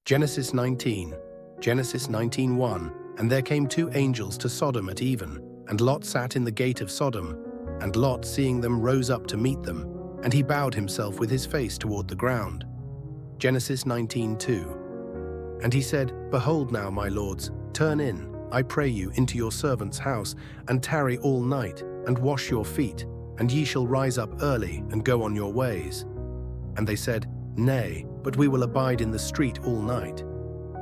Genesis 19, Genesis 19:1. And there came two angels to Sodom at even, and Lot sat in the gate of Sodom. And Lot, seeing them, rose up to meet them, and he bowed himself with his face toward the ground. Genesis 19:2. And he said, Behold now, my lords, turn in, I pray you, into your servant's house, and tarry all night, and wash your feet, and ye shall rise up early, and go on your ways. And they said, Nay, but we will abide in the street all night.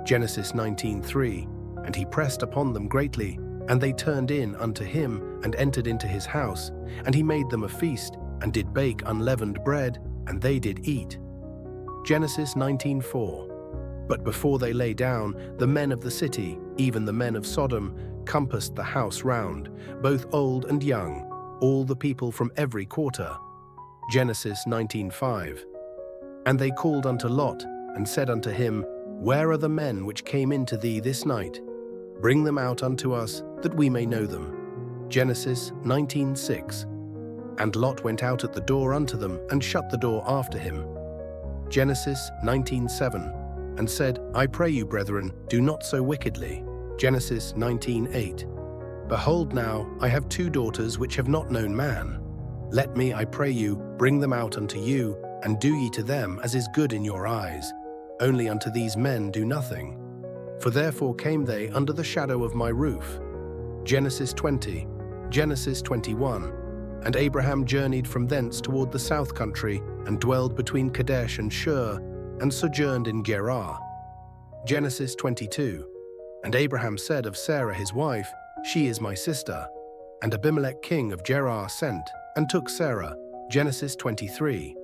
Genesis 19:3. And he pressed upon them greatly, and they turned in unto him, and entered into his house, and he made them a feast, and did bake unleavened bread, and they did eat. Genesis 19:4. But before they lay down, the men of the city, even the men of Sodom, compassed the house round, both old and young, all the people from every quarter. Genesis 19:5. And they called unto Lot, and said unto him, Where are the men which came in to thee this night? Bring them out unto us, that we may know them. Genesis 19:6. And Lot went out at the door unto them, and shut the door after him. Genesis 19:7. And said, I pray you, brethren, do not so wickedly. Genesis 19:8. Behold now, I have two daughters which have not known man. Let me, I pray you, bring them out unto you, and do ye to them as is good in your eyes. Only unto these men do nothing. For therefore came they under the shadow of my roof. Genesis 20, Genesis 21. And Abraham journeyed from thence toward the south country, and dwelled between Kadesh and Shur, and sojourned in Gerar. Genesis 22. And Abraham said of Sarah his wife, She is my sister. And Abimelech king of Gerar sent, and took Sarah. Genesis 23.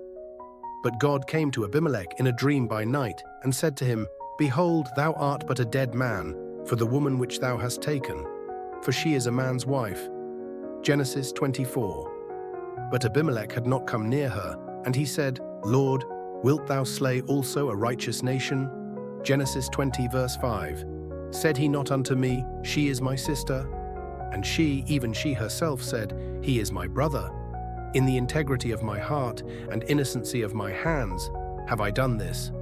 But God came to Abimelech in a dream by night, and said to him, Behold, thou art but a dead man, for the woman which thou hast taken, for she is a man's wife. Genesis 24. But Abimelech had not come near her, and he said, Lord, wilt thou slay also a righteous nation? Genesis 20 verse 5. Said he not unto me, She is my sister? And she, even she herself, said, He is my brother. In the integrity of my heart and innocency of my hands have I done this.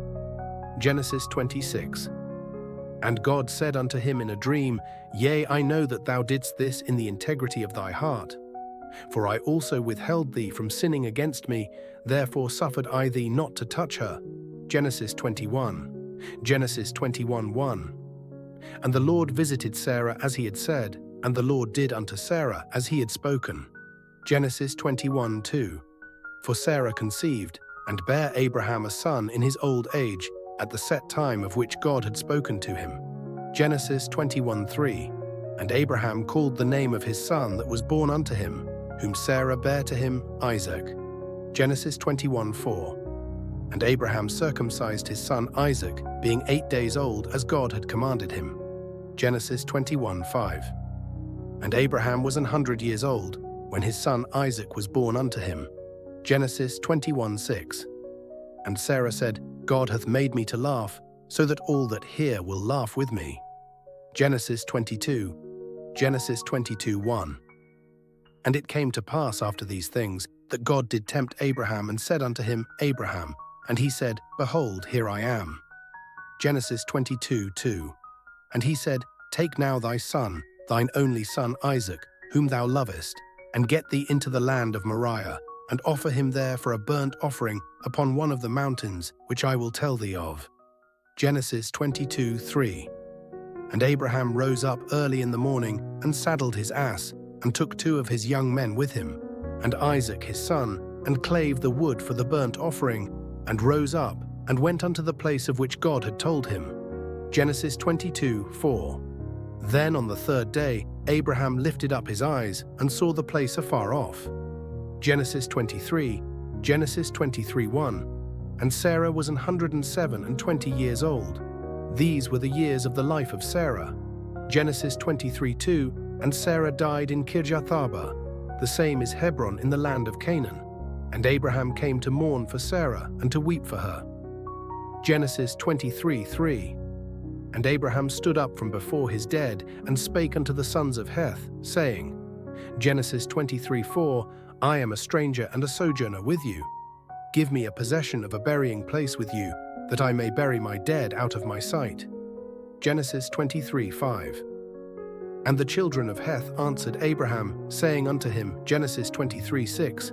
Genesis 26. And God said unto him in a dream, Yea, I know that thou didst this in the integrity of thy heart. For I also withheld thee from sinning against me, therefore suffered I thee not to touch her. Genesis 21. Genesis 21:1. And the Lord visited Sarah as he had said, and the Lord did unto Sarah as he had spoken. Genesis 21:2. For Sarah conceived, and bare Abraham a son in his old age, at the set time of which God had spoken to him. Genesis 21:3. And Abraham called the name of his son that was born unto him, whom Sarah bare to him, Isaac. Genesis 21:4. And Abraham circumcised his son Isaac, being 8 days old, as God had commanded him. Genesis 21:5. And Abraham was 100 years old, when his son Isaac was born unto him. Genesis 21:6. And Sarah said, God hath made me to laugh, so that all that hear will laugh with me. Genesis 22. Genesis 22:1. And it came to pass after these things, that God did tempt Abraham, and said unto him, Abraham. And he said, Behold, here I am. Genesis 22:2. And he said, Take now thy son, thine only son Isaac, whom thou lovest, and get thee into the land of Moriah, and offer him there for a burnt offering upon one of the mountains, which I will tell thee of. Genesis 22:3. And Abraham rose up early in the morning, and saddled his ass, and took 2 of his young men with him, and Isaac his son, and clave the wood for the burnt offering, and rose up, and went unto the place of which God had told him. Genesis 22:4. Then on the 3rd day, Abraham lifted up his eyes, and saw the place afar off. Genesis 23, Genesis 23:1. And Sarah was 107 years old. These were the years of the life of Sarah. Genesis 23:2. And Sarah died in Kirjath-arba. The same is Hebron in the land of Canaan. And Abraham came to mourn for Sarah, and to weep for her. Genesis 23:3. And Abraham stood up from before his dead, and spake unto the sons of Heth, saying, Genesis 23:4, I am a stranger and a sojourner with you. Give me a possession of a burying place with you, that I may bury my dead out of my sight. Genesis 23:5. And the children of Heth answered Abraham, saying unto him, Genesis 23:6,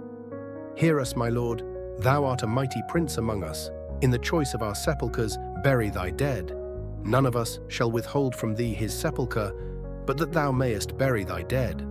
Hear us, my Lord, thou art a mighty prince among us. In the choice of our sepulchres bury thy dead. None of us shall withhold from thee his sepulchre, but that thou mayest bury thy dead.